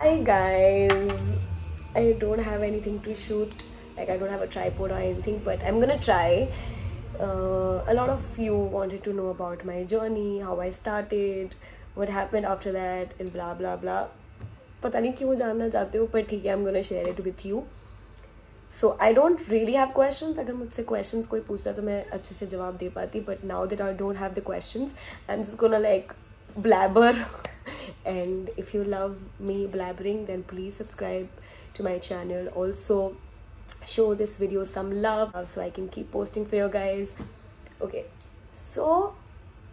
Hi guys, I don't have anything to shoot, like I don't have a tripod or anything, but I'm gonna try. A lot of you wanted to know about my journey, how I started, what happened after that, and blah blah blah. पता नहीं क्यों जानना चाहते हो, पर ठीक है, I'm gonna share it with you. So I don't really have questions. अगर मुझसे questions कोई पूछता तो मैं अच्छे से जवाब दे पाती, but now that I don't have the questions, I'm just gonna like blabber. And if you love me blabbering, then please subscribe to my channel. Also show this video some love so I can keep posting for you guys. Okay, so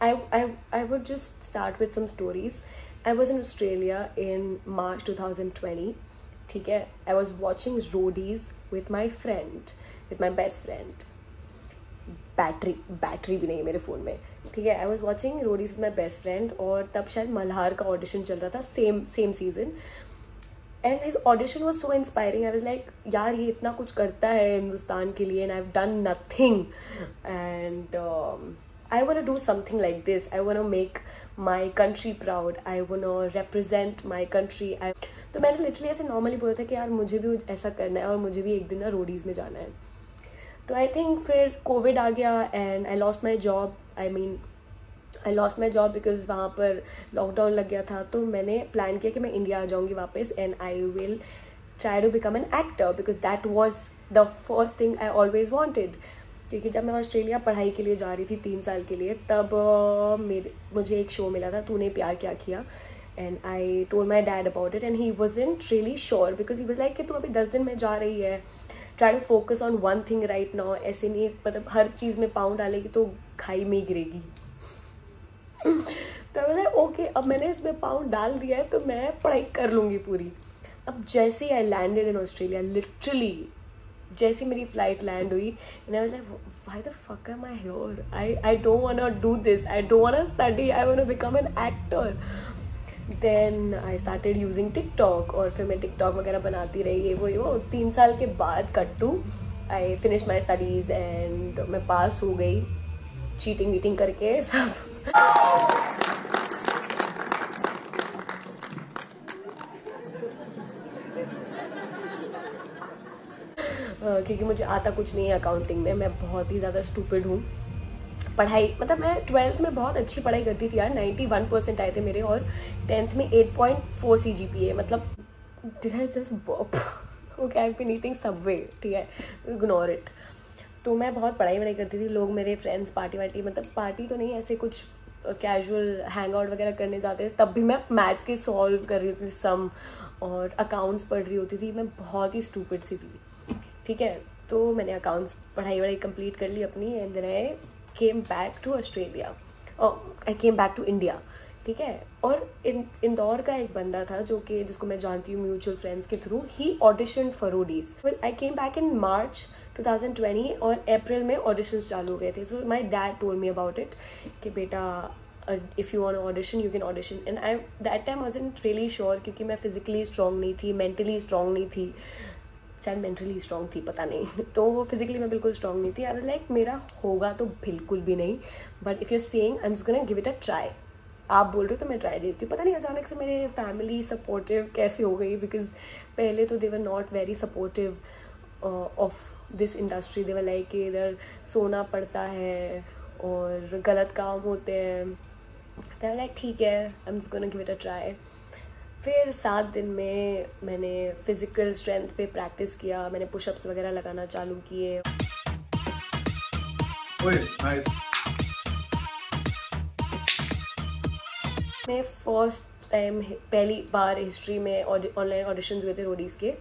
I would just start with some stories. I was in Australia in March 2020. ठीक है, I was watching Roadies with my friend, with my best friend. Battery भी नहीं है मेरे phone में, ठीक है. I was watching Roadies with my best friend, और तब शायद मल्हार का ऑडिशन चल रहा था, same season. And his audition was so inspiring. I was like, यार ये इतना कुछ करता है हिंदुस्तान के लिए, and I have done nothing, and I want to do something like this. I want to make my country proud. I want to represent my country. तो मैंने लिटरली ऐसे नॉर्मली बोला था कि यार मुझे भी ऐसा करना है, और मुझे भी एक दिन ना रोडीज़ में जाना है. तो आई थिंक फिर कोविड आ गया and I lost my job. I lost my job because वहाँ पर लॉकडाउन लग गया था. तो मैंने प्लान किया कि मैं इंडिया आ जाऊँगी वापस, and I will try to become an actor, because that was the first thing I always wanted. क्योंकि जब मैं ऑस्ट्रेलिया पढ़ाई के लिए जा रही थी 3 साल के लिए, तब मुझे एक शो मिला था, तूने प्यार क्या किया. And I told my dad about it, and he wasn't really sure, because he was like कि तू अभी 10 दिन में जा रही है, try to focus on one thing right now. ऐसे नहीं, मतलब हर चीज़ में पाँव डालेगी तो खाई में ही गिरेगी. तो मैंने ओके, अब मैंने इसमें पाँव डाल दिया है तो मैं पढ़ाई कर लूँगी पूरी. अब जैसे ही I landed in Australia, literally जैसे मेरी फ्लाइट लैंड हुई, and I was like, why the fuck am I here? I don't want to do this. I don't want to study. I want to become an actor. Then I started using TikTok, और फिर मैं TikTok वगैरह बनाती रही. वो 3 साल के बाद cut to I finish my studies, and मैं पास हो गई चीटिंग वीटिंग करके सब. क्योंकि मुझे आता कुछ नहीं है अकाउंटिंग में. मैं बहुत ही ज़्यादा स्टूपिड हूँ. पढ़ाई, मतलब मैं 12th में बहुत अच्छी पढ़ाई करती थी यार. 91% आए थे मेरे, और 10th में 8.4 CGPA. मतलब did I just bop? Okay, I have been eating Subway, ठीक है, इग्नोर इट. तो मैं बहुत पढ़ाई करती थी. लोग मेरे फ्रेंड्स पार्टी, मतलब पार्टी तो नहीं, ऐसे कुछ कैजुअल हैंग आउट वगैरह करने जाते थे, तब भी मैं मैथ्स के सॉल्व कर रही होती थी सम, और अकाउंट्स पढ़ रही होती थी. मैं बहुत ही स्टूपिड सी थी, ठीक है. तो मैंने अकाउंट्स पढ़ाई कंप्लीट कर ली अपनी, and then I came back to Australia, I came back to India, ठीक है. और इंदौर का एक बंदा था जिसको मैं जानती हूँ म्यूचुअल फ्रेंड्स के थ्रू. ही audition for Roadies. I came back in March 2020, और अप्रैल में ऑडिशंस चालू हो गए थे. So my dad told me about it कि बेटा, if you want audition you can audition. And I that time wasn't really sure, क्योंकि मैं फिजिकली स्ट्रॉन्ग नहीं थी, मेंटली स्ट्रॉन्ग नहीं थी. शायद मेंटली स्ट्रॉन्ग थी, पता नहीं. तो फिजिकली मैं बिल्कुल स्ट्रॉन्ग नहीं थी. आई वाज लाइक, मेरा होगा तो बिल्कुल भी नहीं, but if you are saying I am just gonna give it a try. आप बोल रहे हो तो मैं ट्राई देती हूँ. पता नहीं अचानक से मेरे फैमिली सपोर्टिव कैसे हो गई, बिकॉज पहले तो they were not very supportive of this industry. They were like कि इधर सोना पड़ता है और गलत काम होते हैं. तो लाइक ठीक है, I am just gonna give it a try. फिर 7 दिन में मैंने फिजिकल स्ट्रेंथ पे प्रैक्टिस किया. मैंने पुशअप्स वगैरह लगाना चालू किए. नाइस. मैं फर्स्ट टाइम, पहली बार हिस्ट्री में ऑनलाइन ऑडिशंस हुए थे रोडीज़ के.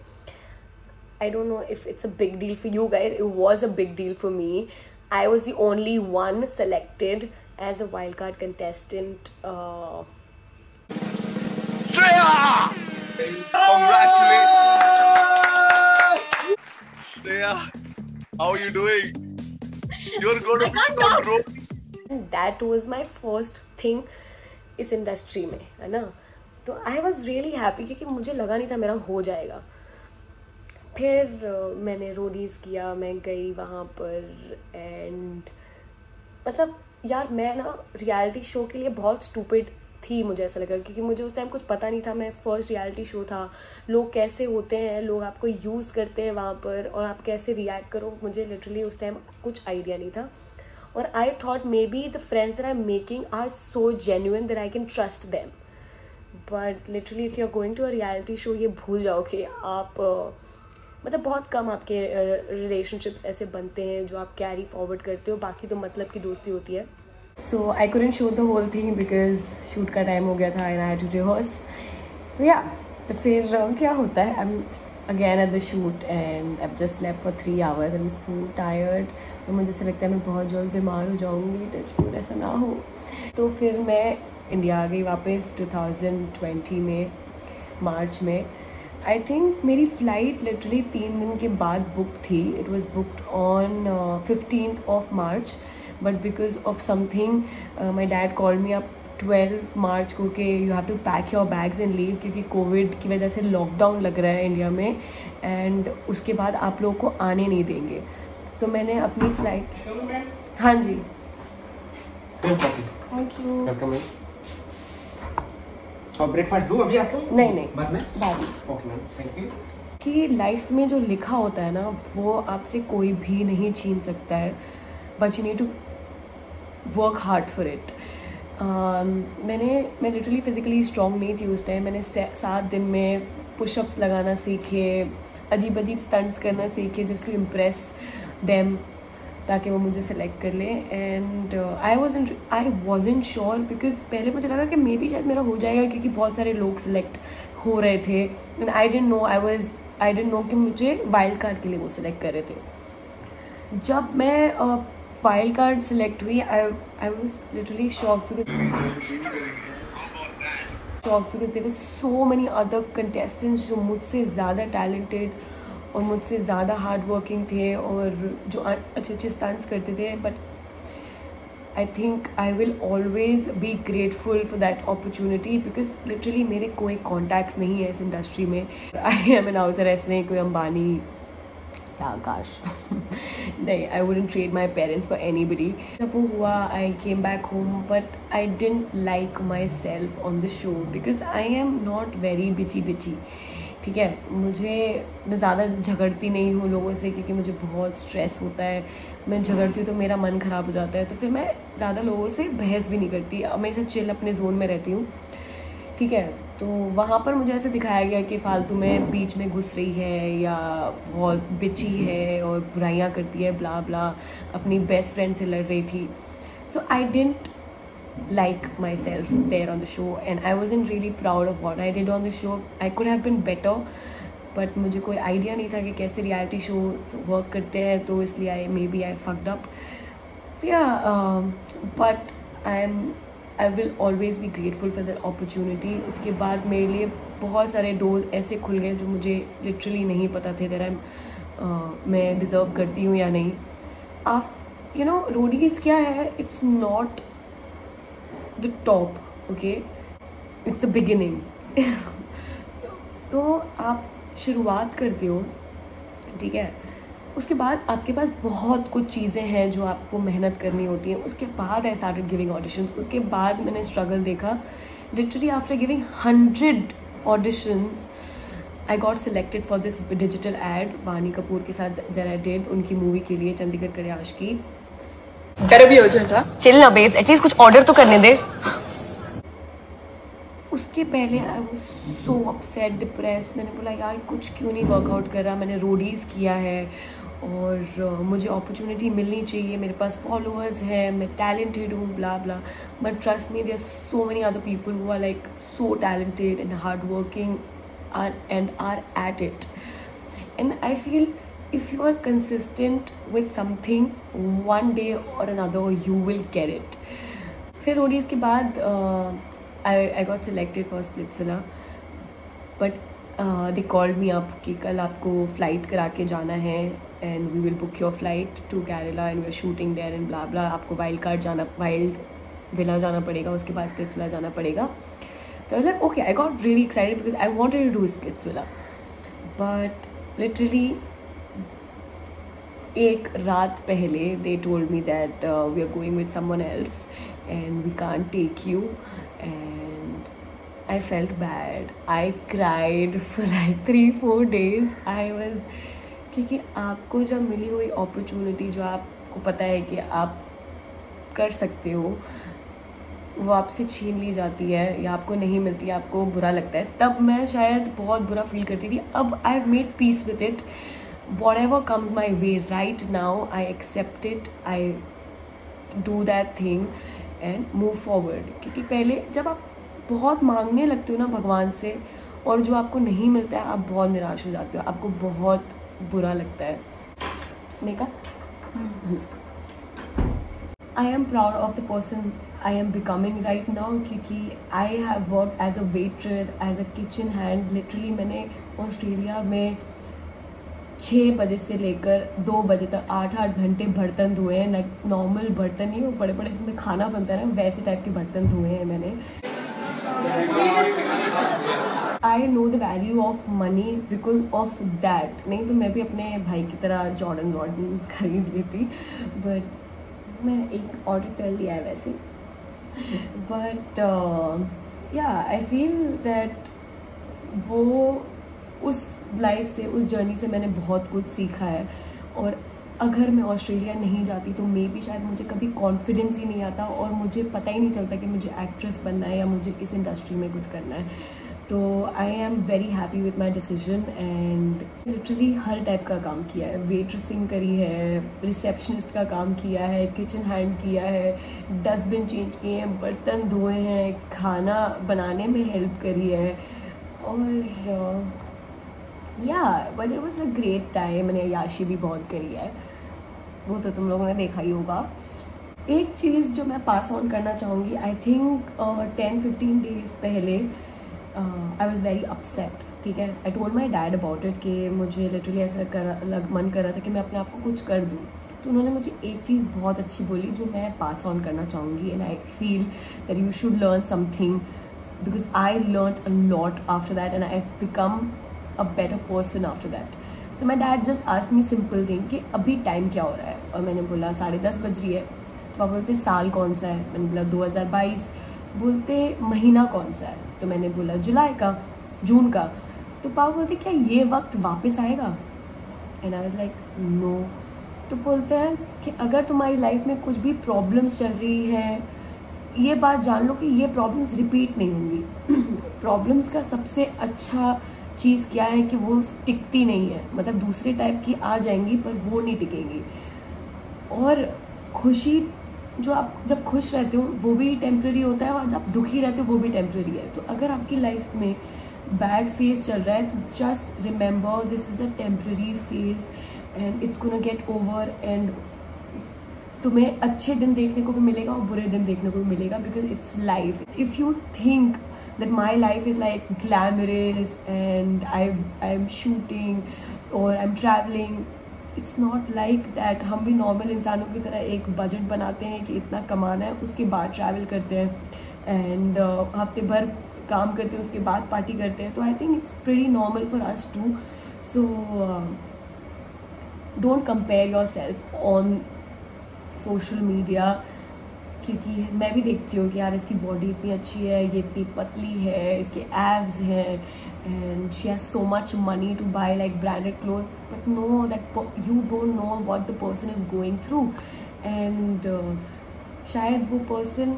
I don't know if it's a big deal for you guys. It was a big deal for me. I was the only one selected as a wild card contestant. Congratulations! Shreya, how are you doing? You're going to be on road. And that was my first thing इस industry में, है ना. तो I was really happy, क्योंकि मुझे लगा नहीं था मेरा हो जाएगा. फिर मैंने रोडीज़ किया, मैं गई वहाँ पर, एंड मतलब यार मैं ना रियलिटी शो के लिए बहुत स्टूपिड थी, मुझे ऐसा लगा, क्योंकि मुझे उस टाइम कुछ पता नहीं था। मैं फर्स्ट रियलिटी शो था, लोग कैसे होते हैं, लोग आपको यूज़ करते हैं वहाँ पर और आप कैसे रिएक्ट करो, मुझे लिटरली उस टाइम कुछ आइडिया नहीं था। और I thought maybe the friends that I am making are so genuine that I can trust them, but literally if you are going to a reality show, ये भूल जाओ कि आप मतलब बहुत कम आपके रिलेशनशिप्स ऐसे बनते हैं जो आप कैरी फॉरवर्ड करते हो, बाकी तो मतलब की दोस्ती होती है। So I couldn't shoot the whole thing because shoot का टाइम हो गया था and I had to rehearse. So yeah, तो फिर क्या होता है, I am again at the shoot and I just slept for 3 hours, I am so tired. तो मुझे ऐसा लगता है मैं बहुत जल्द बीमार हो जाऊँगी, टच ऐसा ना हो। तो फिर मैं इंडिया आ गई वापस 2020 में, मार्च में। आई थिंक मेरी फ़्लाइट लिटरली 3 दिन के बाद बुक थी। It was booked on 15th of March, but because of something my dad called me up 12 मार्च को कि you have to pack your bags and leave, क्योंकि कोविड की वजह से लॉकडाउन लग रहा है इंडिया में एंड उसके बाद आप लोगों को आने नहीं देंगे। तो मैंने अपनी फ़्लाइट, हाँ जी, थैंक यू। और ब्रेकफास्ट दूँ अभी आपको? नहीं बाद में? बाद में। Okay ma'am, thank you. कि लाइफ में जो लिखा होता है ना, वो आपसे कोई भी नहीं छीन सकता है, but you need to work hard for it. मैं लिटरली फिजिकली स्ट्रॉन्ग नहीं थी उस टाइम। मैंने 7 दिन में पुशअप्स लगाना सीखे, अजीब अजीब स्टंट्स करना सीखे जस्ट टू इम्प्रेस देम, ताकि वो मुझे सेलेक्ट कर ले। And I wasn't sure, because पहले मुझे लगा कि मे बी शायद मेरा हो जाएगा, क्योंकि बहुत सारे लोग सेलेक्ट हो रहे थे एंड आई डेंट नो कि मुझे वाइल्ड कार्ड के लिए वो सिलेक्ट कर रहे थे। जब मैं वाइल्ड कार्ड सिलेक्ट हुई, I was literally shocked because there were so many other contestants जो मुझसे ज़्यादा टैलेंटेड और मुझसे ज़्यादा हार्ड वर्किंग थे और जो अच्छे अच्छे स्टंट्स करते थे। But I think I will always be grateful for that opportunity, because literally मेरे कोई कॉन्टैक्ट्स नहीं है इस इंडस्ट्री में। आई एम एन आउटसाइडर, ऐसे नहीं कोई अंबानी या आकाश नहीं, I wouldn't trade my parents for anybody. जब वो हुआ, I came back home, but I didn't like myself on the show because I am not very bitchy. ठीक है, मैं ज़्यादा झगड़ती नहीं हूँ लोगों से, क्योंकि मुझे बहुत स्ट्रेस होता है। मैं झगड़ती हूँ तो मेरा मन ख़राब हो जाता है, तो फिर मैं ज़्यादा लोगों से बहस भी नहीं करती, हमेशा चिल अपने जोन में रहती हूँ। ठीक है, तो वहाँ पर मुझे ऐसे दिखाया गया कि फालतू में बीच में घुस रही है या बहुत बिची है और बुराइयाँ करती है, ब्ला ब्ला, अपनी बेस्ट फ्रेंड से लड़ रही थी। So I didn't like myself there on the show and I wasn't really proud of what I did on the show. I could have been better, but मुझे कोई आइडिया नहीं था कि कैसे रियलिटी शो वर्क करते हैं, तो इसलिए maybe I fucked up. Yeah, but I will always be grateful for that opportunity. उसके बाद मेरे लिए बहुत सारे डोर्स ऐसे खुल गए जो मुझे लिटरली नहीं पता थे that मैं डिज़र्व करती हूँ या नहीं। आप you know, रोडीज़ क्या है, it's not the top, okay, it's the beginning. तो आप शुरुआत करते हो, ठीक है, उसके बाद आपके पास बहुत कुछ चीज़ें हैं जो आपको मेहनत करनी होती हैं। उसके बाद आई स्टार्टेड गिविंग ऑडिशंस। उसके बाद मैंने स्ट्रगल देखा। Literally after giving 100 auditions I got selected for this digital ad Vaani Kapoor के साथ दैट आई डिड उनकी मूवी के लिए, चंडीगढ़ करियाश की। तेरा भी हो जाएगा, चिल ना बेब्स, एटलीस्ट कुछ ऑर्डर तो करने दे। उसके पहले I was so upset, depress. मैंने बोला यार कुछ क्यों नहीं वर्कआउट कर रहा, मैंने रोडीज़ किया है और मुझे अपॉर्चुनिटी मिलनी चाहिए, मेरे पास फॉलोअर्स हैं, मैं टैलेंटेड हूँ, blah blah. But trust me, there are so many other people who are like so talented and hard working and are at it. And I feel if you are consistent with something, one day or another you will get it. फिर Roadies के बाद I got selected for Splitsvilla, but they called me up कि कल आपको flight करा के जाना है and we will book your flight to Kerala and we are shooting there and blah blah. आपको वाइल्ड विला जाना पड़ेगा, उसके बाद Splitsvilla जाना पड़ेगा। So I was like, okay, I got really excited because I wanted to do Splitsvilla. But literally, एक रात पहले they told me that we are going with someone else and we can't take you and I felt bad. I cried for like 3-4 days. I was, क्योंकि आपको जब मिली हुई opportunity जो आपको पता है कि आप कर सकते हो, वो आपसे छीन ली जाती है या आपको नहीं मिलती है, आपको बुरा लगता है, तब मैं शायद बहुत बुरा फील करती थी. अब I have made peace with it. whatever comes my way right now, I accept it, I do that thing and move forward. क्योंकि पहले जब आप बहुत मांगने लगते हो ना भगवान से और जो आपको नहीं मिलता है, आप बहुत निराश हो जाते हो, आपको बहुत बुरा लगता है. Makeup I am proud of the person I am becoming right now, क्योंकि I have worked as a waitress, as a kitchen hand. Literally मैंने ऑस्ट्रेलिया में 6 बजे से लेकर 2 बजे तक 8-8 घंटे बर्तन धोए हैं. लाइक नॉर्मल बर्तन नहीं, वो बड़े बड़े जिसमें खाना बनता है ना, वैसे टाइप के बर्तन धोए हैं मैंने. I know the value of money because of that. नहीं तो मैं भी अपने भाई की तरह जॉर्डन्स खरीद लेती, बट मैं एक ऑर्डर कर लिया है वैसे. बट या आई फील दैट वो उस लाइफ से, उस जर्नी से मैंने बहुत कुछ सीखा है. और अगर मैं ऑस्ट्रेलिया नहीं जाती तो मे बी शायद मुझे कभी कॉन्फिडेंस ही नहीं आता और मुझे पता ही नहीं चलता कि मुझे एक्ट्रेस बनना है या मुझे इस इंडस्ट्री में कुछ करना है. तो I am very happy with my decision and literally her type का काम किया है. वेट्रेसिंग करी है, रिसेप्शनिस्ट का काम किया है, किचन हैंड किया है, डस्टबिन चेंज किए हैं, बर्तन धोए हैं, खाना बनाने में हेल्प करी है. और या but it was a great time. मैंने याशी भी बहुत करी है, वो तो तुम लोगों ने देखा ही होगा. एक चीज़ जो मैं पास ऑन करना चाहूँगी, आई थिंक 10-15 डेज पहले आई वॉज वेरी अपसेट. ठीक है, आई told my dad about it कि मुझे लिटरली ऐसा मन कर रहा था कि मैं अपने आप को कुछ कर दूँ. तो उन्होंने मुझे एक चीज़ बहुत अच्छी बोली जो मैं पास ऑन करना चाहूँगी. And I feel that you should learn something because I learn a lot after that and I have become a better person after that. So my dad just asked me simple thing कि अभी time क्या हो रहा है. और मैंने बोला 10:30 बज रही है. तो पापा बोलते साल कौन सा है. मैंने बोला 2022. बोलते महीना कौन सा है. तो मैंने बोला जुलाई का, जून का. तो पापा बोलते क्या ये वक्त वापस आएगा. And I was like no. तो बोलते हैं कि अगर तुम्हारी लाइफ में कुछ भी प्रॉब्लम्स चल रही है, ये बात जान लो कि ये प्रॉब्लम्स रिपीट नहीं होंगी. प्रॉब्लम्स का सबसे अच्छा चीज़ क्या है कि वो टिकती नहीं है. मतलब दूसरे टाइप की आ जाएंगी पर वो नहीं टिकेंगी. और खुशी, जो आप जब खुश रहते हो वो भी टेम्प्रेरी होता है और जब दुखी रहते हो वो भी टेम्प्रेरी है. तो अगर आपकी लाइफ में बैड फेज चल रहा है तो just remember this is a temporary phase and it's gonna get over. And तुम्हें अच्छे दिन देखने को भी मिलेगा और बुरे दिन देखने को भी मिलेगा because it's life. If you think that my life is like glamorous and I'm shooting or I'm traveling, it's not like that. हम भी नॉर्मल इंसानों की तरह एक बजट बनाते हैं कि इतना कमाना है, उसके बाद ट्रैवल करते हैं एंड हफ्ते भर काम करते हैं, उसके बाद पार्टी करते हैं. तो I think it's pretty normal for us too. So don't compare yourself on social media. क्योंकि मैं भी देखती हूँ कि यार इसकी बॉडी इतनी अच्छी है, ये इतनी पतली है, इसके एब्स हैं and she has so much money to buy like branded clothes. But no, that you don't know what the person is going through. And शायद वो पर्सन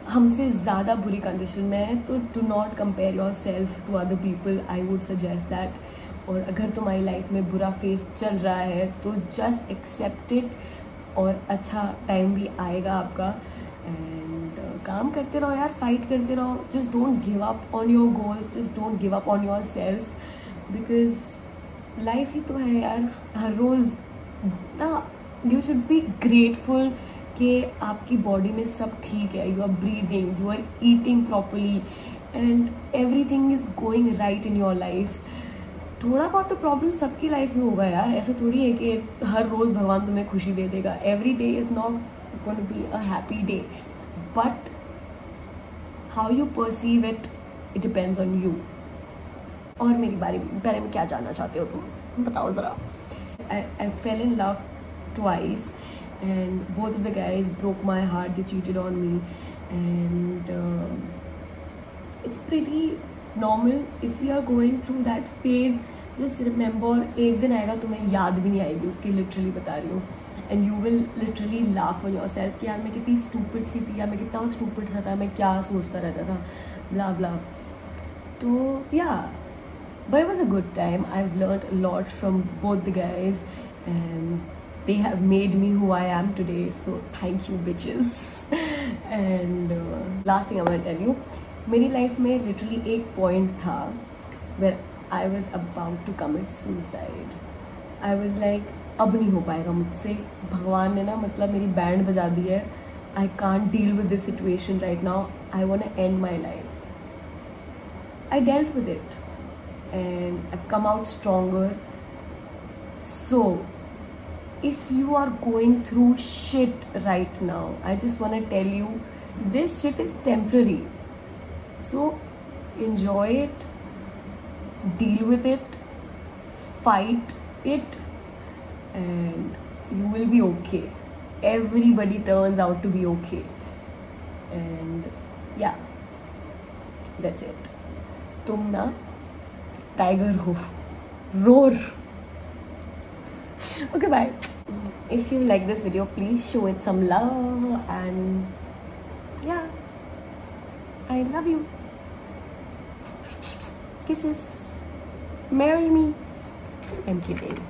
हमसे ज़्यादा बुरी कंडीशन में है. तो do not compare yourself to other people. I would suggest that. और अगर तुम्हारी लाइफ में बुरा फेज चल रहा है तो जस्ट एक्सेप्ट इट और अच्छा टाइम भी आएगा आपका. एंड काम करते रहो यार, फाइट करते रहो. Just don't give up on your goals, just don't give up on yourself because life ही तो है यार. हर रोज़ ना यू शुड बी ग्रेटफुल कि आपकी बॉडी में सब ठीक है. You are breathing, you are eating properly and everything is going right in your life. थोड़ा बहुत तो प्रॉब्लम सबकी लाइफ में होगा यार. ऐसा थोड़ी है कि हर रोज़ भगवान तुम्हें खुशी दे देगा. Every day is not going to be a happy day, but how you perceive it, it depends on you. और मेरी बारे में क्या जानना चाहते हो तुम, बताओ ज़रा. I fell in love twice and both of the guys broke my heart. They cheated on me and it's pretty normal if you are going through that phase. Just remember, एक दिन आएगा तुम्हें याद भी नहीं आएगी उसकी, लिटरली बता रही हूँ, and you will literally laugh on yourself कि यार मैं कितनी stupid सी थी, यार मैं कितना stupid सा था, मैं क्या सोचता रहता था, blah blah. तो yeah, but it was a good time. I've learned a lot from both the guys and they have made me who I am today, so thank you bitches. And last thing I want to tell you, मेरी life में literally एक point था where I was about to commit suicide. I was like, अब नहीं हो पाएगा मुझसे, भगवान ने ना मतलब मेरी बैंड बजा दी है, I can't deal with this situation right now, I want to end my life. I dealt with it and I've come out stronger. So if you are going through shit right now, I just want to tell you, this shit is temporary. So enjoy it, deal with it, fight it, and you will be okay. Everybody turns out to be okay. And yeah, that's it. तुम ना tiger हो, roar. Okay, bye. If you like this video, please show it some love, and yeah, I love you. Kisses. Marry me. I'm kidding.